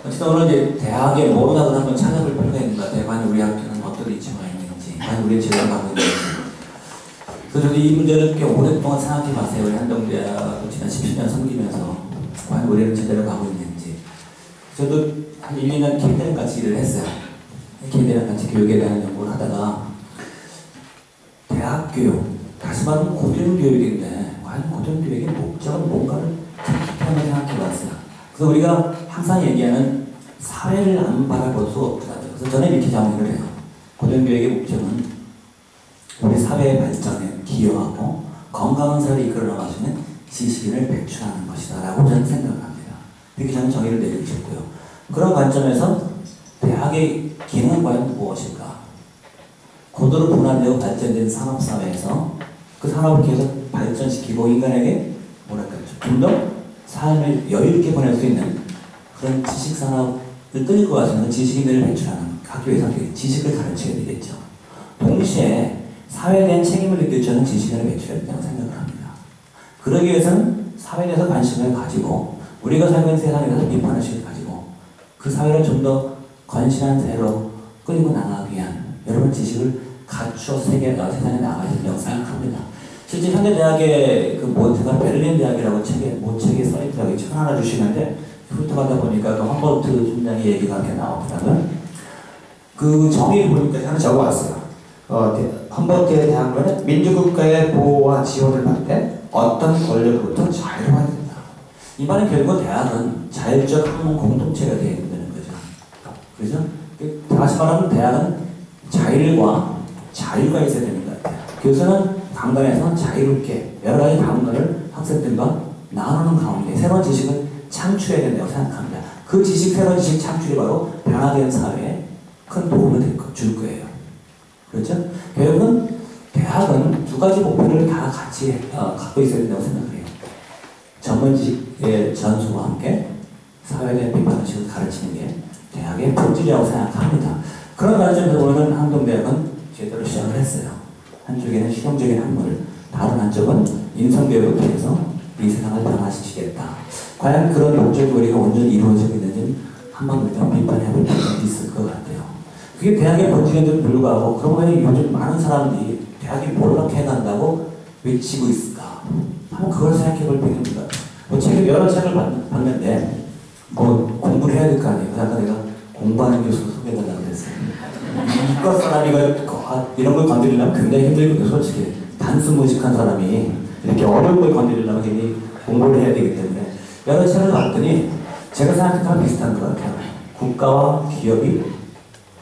어쨌든 오늘 이제 대학의 모르락을 한번 찾아볼 필요가 있는 것 같아요. 과연 우리 학교는 어떤 위치가 있는지, 과연 우리 제대로 가고 있는지. 그래서 저도 이 문제를 꽤 오랫동안 생각해 봤어요. 우리 한동대학을 지난 17년 섬기면서 과연 우리는 제대로 가고 있는지. 저도 한 1, 2년 KD랑 같이 일을 했어요. KD랑 같이 교육에 대한 연구를 하다가 대학 교육, 다시 말하면 고등교육인데 과연 고등교육의 목적은 뭔가를 한번 생각해 봤어요. 그래서 우리가 항상 얘기하는 사회를 안 바라볼 수 없다. 그래서 저는 이렇게 정의를 해요. 고등교육의 목적은 우리 사회의 발전에 기여하고 건강한 사회를 이끌어 나갈 수 있는 지식인을 배출하는 것이다 라고 저는 생각을 합니다. 이렇게 저는 정의를 내리고 싶고요. 그런 관점에서 대학의 기능은 과연 무엇일까? 고도로 분화되고 발전된 산업사회에서 그 산업을 계속 발전시키고 인간에게 뭐랄까 좀 더 삶을 여유있게 보낼 수 있는 그런 지식산업을 끌고 가서는 지식인들을 배출하는 학교에서 지식을 가르쳐야 되겠죠. 동시에 사회에 대한 책임을 느낄 줄 아는 지식인을 배출해야 된다고 생각을 합니다. 그러기 위해서는 사회에 대해서 관심을 가지고 우리가 살고 있는 세상에 대해서 비판의식을 가지고 그 사회를 좀 더 건실한 사회로 끌고 나가기 위한 여러분 지식을 갖추어 세상에 나가야 된다고 생각합니다. 실제 현대대학의 그 모태가 베를린 대학이라고 책에 써있더라고요. 책 하나 주시는데 훑어가다 보니까 그 험볼트 총장의 얘기가 이렇게 나오더라고요. 그 정의를 보니까 저는 적어왔어요. 험볼트의 대학로는 민주국가의 보호와 지원을 받을 때 어떤 권력으로부터 자유로워야 된다. 이 말은 결국 대학은 자율적 학문 공동체가 되어야 된다는 거죠. 그렇죠? 다시 말하면 대학은 자율과 자유가 있어야 되는 것 같아요. 교수는 강단에서 자유롭게 여러 가지 담론을 학생들과 나누는 가운데 새로운 지식을 창출해야 된다고 생각합니다. 그 새로운 지식 창출이 바로 변화된 사회에 큰 도움을 줄 거예요. 그렇죠? 결국은 대학은 두 가지 목표를 다 같이 갖고 있어야 된다고 생각해요. 전문 지식의 전수와 함께 사회에 대한 비판의식을 가르치는 게 대학의 본질이라고 생각합니다. 그런 관점에서 오늘 한동대학은 제대로 시작을 했어요. 한쪽에는 실용적인 학문을, 다른 한쪽은 인성교육을 통해서 이 세상을 변화시키겠다. 과연 그런 목적이 우리가 온전히 이루어지고 있는지는 한번 우리가 비판해볼 필요가 있을 것 같아요. 그게 대학의 본질인데도 불구하고 그럼 왜 요즘 많은 사람들이 대학이 몰락해 간다고 외치고 있을까? 한번 그걸 생각해볼 필요가 있는 것 같아요. 여러 책을 봤는데 공부를 해야 될 거 아니에요. 아까 내가 공부하는 교수 소개해달라고 그랬어요. 이과 사람이 이런 걸 건드리려면 굉장히 힘들거든요. 솔직히 단순 무식한 사람이 이렇게 어려운 걸 건드리려면 괜히 공부를 해야 되기 때문에 여러 책을 봤더니 제가 생각했던 비슷한 것 같아요. 국가와 기업이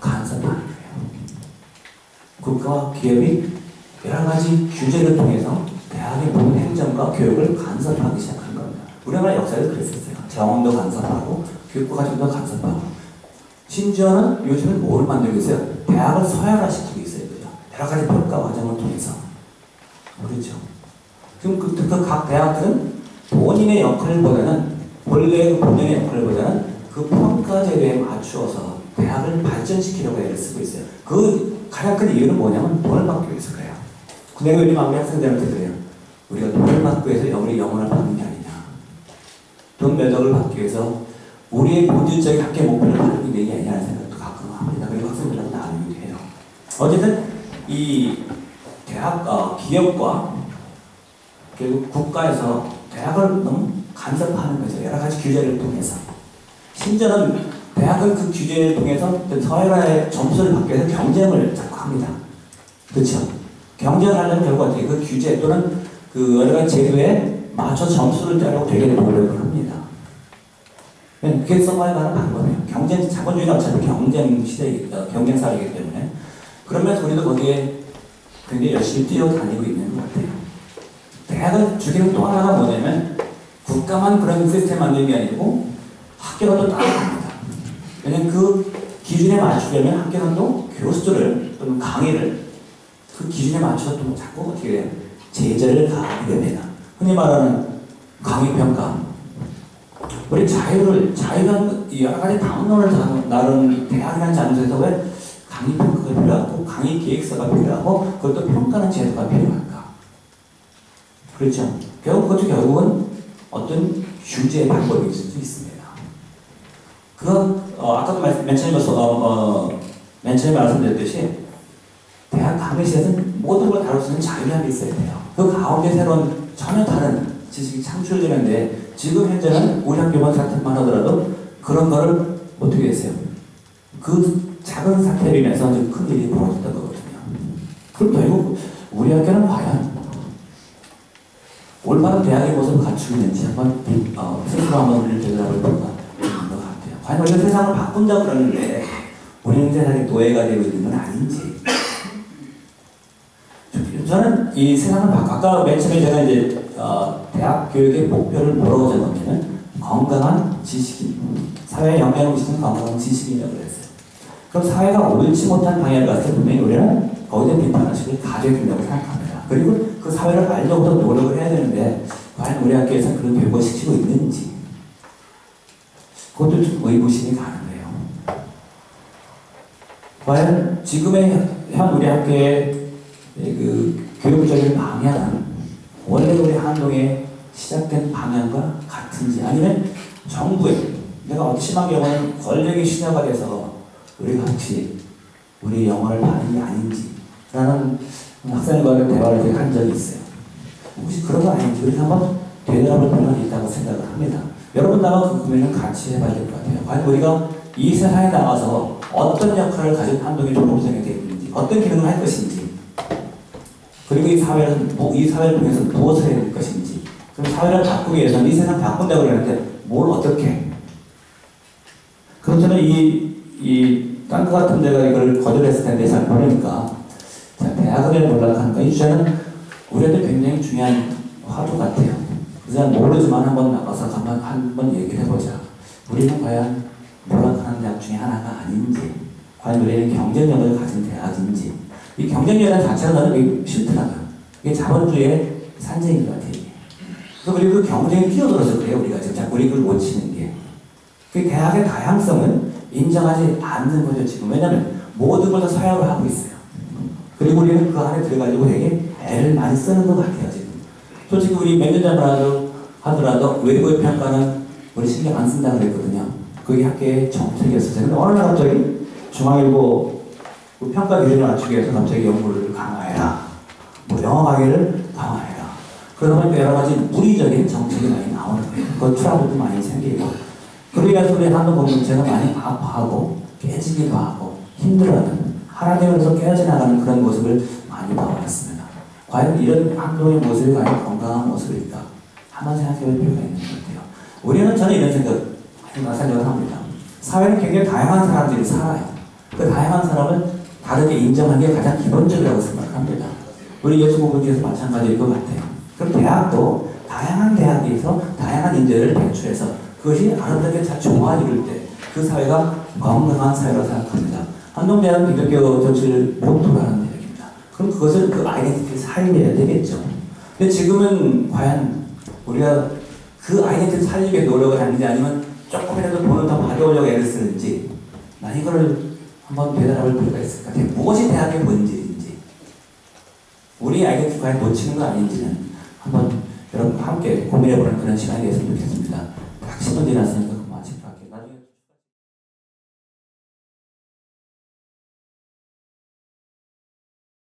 간섭하는 거예요. 국가와 기업이 여러 가지 규제를 통해서 대학의 모든 행정과 교육을 간섭하기 시작한 겁니다. 우리나라 역사에도 그랬었어요. 정원도 간섭하고 교육부 과정도 간섭하고 심지어는 요즘은 뭘 만들고 있어요? 대학을 서열화시키고 있어요. 그죠? 여러 가지 평가 과정을 통해서. 그렇죠? 지금 각 대학들은 본인의 역할보다는, 본래의 본연의 역할보다는 그 평가 제도에 맞추어서 대학을 발전시키려고 애를 쓰고 있어요. 그 가장 큰 이유는 뭐냐면 돈을 받기 위해서 그래요. 내가 요즘 아무리 학생들한테 그래요. 우리가 돈을 받기 위해서 우리 영혼을 받는 게 아니냐. 돈 몇 억을 받기 위해서 우리의 본질적인 학교의 목표를 받는 게 아니라는 생각도 가끔 합니다. 그리고 학생들한테 나누기도 해요. 어쨌든 이 대학, 기업과 결국 국가에서 대학을 너무 간섭하는 거죠. 여러 가지 규제를 통해서. 심지어는 대학은 그 규제를 통해서 사회와의 점수를 받기 위해서 경쟁을 자꾸 합니다. 그렇죠? 경쟁을 하려면 결국 어떻게 그 규제 또는 그 여러 가지 제도에 맞춰 점수를 따려고 되게 노력을 합니다. 그게 서바이벌하는 방법이에요. 자본주의는 어차피 경쟁 시대이기, 경쟁 사회이기 때문에 그러면서 우리도 거기에 굉장히 열심히 뛰어다니고 있는 것 같아요. 대학을 주기는 또 하나가 뭐냐면 국가만 그런 시스템 만드는 게 아니고 학교가 또 따라갑니다. 왜냐면 그 기준에 맞추려면 학교는 또 교수들을 또는 강의를 그 기준에 맞춰서 또 자꾸 어떻게 해요? 제재를 가하게 됩니다. 흔히 말하는 강의평가. 우리 자유한 여러 가지 담론을 나눈 대학이라는 장소에서 왜 강의평가가 필요하고 강의기획서가 필요하고 그것도 평가는 제도가 필요할까? 그렇죠? 그것도 결국은 어떤 규제의 방법이 있을 수 있습니다. 그렇죠? 그런 관점에서 우리가 대학을 좀 더 건강하게 만들기 위해서 여러 가지 노력을 해야 된다고 생각합니다. 그렇죠? 그런 관점에서 우리가 대학을 아까도 맨 처음에 말씀드렸듯이 대학 강의실에서는 모든 걸 다룰 수 있는 자유함이 있어야 돼요. 그 가운데 새로운 전혀 다른 지식이 창출되는데 지금 현재는 우리 학교만 같은만 하더라도 그런 거를 어떻게 했어요? 그 작은 사태로 인해서 좀 큰 일이 벌어졌던 거거든요. 그럼 결국 우리 학교는 과연 올바른 대학의 모습을 갖추고 있는지 한번 스스로 한번 우리를 되돌아볼 필요가 있는 것 같아요. 과연 우리가 세상을 바꾼다고 그러는데 우리는 세상의 노예가 되고 있는 건 아닌지. 저는 이 세상을 아까 맨 처음에 제가 이제 대학 교육의 목표를 뭐라고 적었냐면 건강한 지식인, 사회에 영향을 미치는 건강한 지식인이라고 그랬어요. 그럼 사회가 옳지 못한 방향을 갔을 때 분명히 우리는 거기에 비판의식을 가져야 된다고 생각합니다. 그리고 그 사회를 알려고도 노력을 해야 되는데 과연 우리 학교에서 그런 교육을 시키고 있는지 그것도 좀 의구심이 가는데요. 과연 지금의 현 우리 학교의 그 교육적인 방향은 원래 우리 한동에 시작된 방향과 같은지 아니면 정부의 내가 심한 경우는 권력이 신여가 돼서 우리가 같이 우리 영어를 받는 게 아닌지 라는 학생과의 대화를 제가 한 적이 있어요. 혹시 그런 거 아닌지 우리 한번 되돌아볼 필요가 있다고 생각을 합니다. 여러분 나와 그 고민을 같이 해봐야 될 것 같아요. 과연 우리가 이 세상에 나가서 어떤 역할을 가진 한동의 졸업생이 되어 있는지 어떤 기능을 할 것인지 그리고 이 사회를 통해서 무엇을 해야 될 것인지 그럼 사회를 바꾸기 위해서는 이 세상 바꾼다고 그러는데 뭘 어떻게 그럼 저는 이 땅크 같은 데가 이걸 거절했을 텐데 잘 모르니까 대학을 몰락하니까 이 주제는 우리한테 굉장히 중요한 화두 같아요. 그래서 모르지만 한번 나가서 한번 얘기를 해보자. 우리는 과연 몰락하는 대학 중에 하나가 아닌지 과연 우리는 경쟁력을 가진 대학인지 이 경쟁력 자체가 나는 싫더라고요. 이게 자본주의의 산증인 것 같아요. 그리고 그 경쟁이 끼어들어서 그래요. 우리가 지금 자꾸 우리 그걸 못 치는 게. 그 대학의 다양성은 인정하지 않는 거죠, 지금. 왜냐면 모든 걸 다 서약을 하고 있어요. 그리고 우리는 그 안에 들어가지고 되게 애를 많이 쓰는 것 같아요, 지금. 솔직히 우리 몇 년 전만 하더라도 외국의 평가는 우리 신경 안 쓴다고 그랬거든요. 그게 학교의 정책이었어요. 근데 어느 날 갑자기 중앙일보 그 평가 기준을 맞추기 위해서 갑자기 연구를 강화해라. 뭐 영어 강의를 강화해라. 그러다 보니까 여러 가지 무리적인 정책이 많이 나오는 거예요. 그 트러블도 많이 생기고. 그러면서 우리 한국 공동체가 많이 아파하고 깨지기도 하고 힘들어하는 하나님으로서 깨어져나가는 그런 모습을 많이 봐왔습니다. 과연 이런 한동의 모습이 과연 건강한 모습일까? 한번 생각해볼 필요가 있는 것 같아요. 우리는 저는 이런 생각을 합니다. 사회는 굉장히 다양한 사람들이 살아요. 그 다양한 사람을 다르게 인정하는 게 가장 기본적이라고 생각합니다. 우리 예수 공동체에서 마찬가지일 것 같아요. 그럼 대학도 다양한 대학에서 다양한 인재를 배출해서 그것이 아름답게 잘 조화를 이룰 때 그 사회가 건강한 사회라고 생각합니다. 한동대학은 기독교 정치를 모토로 하는 대학입니다. 그럼 그것을 그 아이덴티티를 살려야 되겠죠. 근데 지금은 과연 우리가 그 아이덴티티를 살리기 위해 노력을 하는지 아니면 조금이라도 돈을 더 받아오려고 애를 쓰는지 난 이거를 한번 되돌아볼 필요가 있을 것 같아요. 무엇이 대학의 본질인지 우리 아이덴티티 과연 놓치는 거 아닌지는 한번 여러분과 함께 고민해보는 그런 시간이 됐으면 좋겠습니다. 딱 10분 지났으니까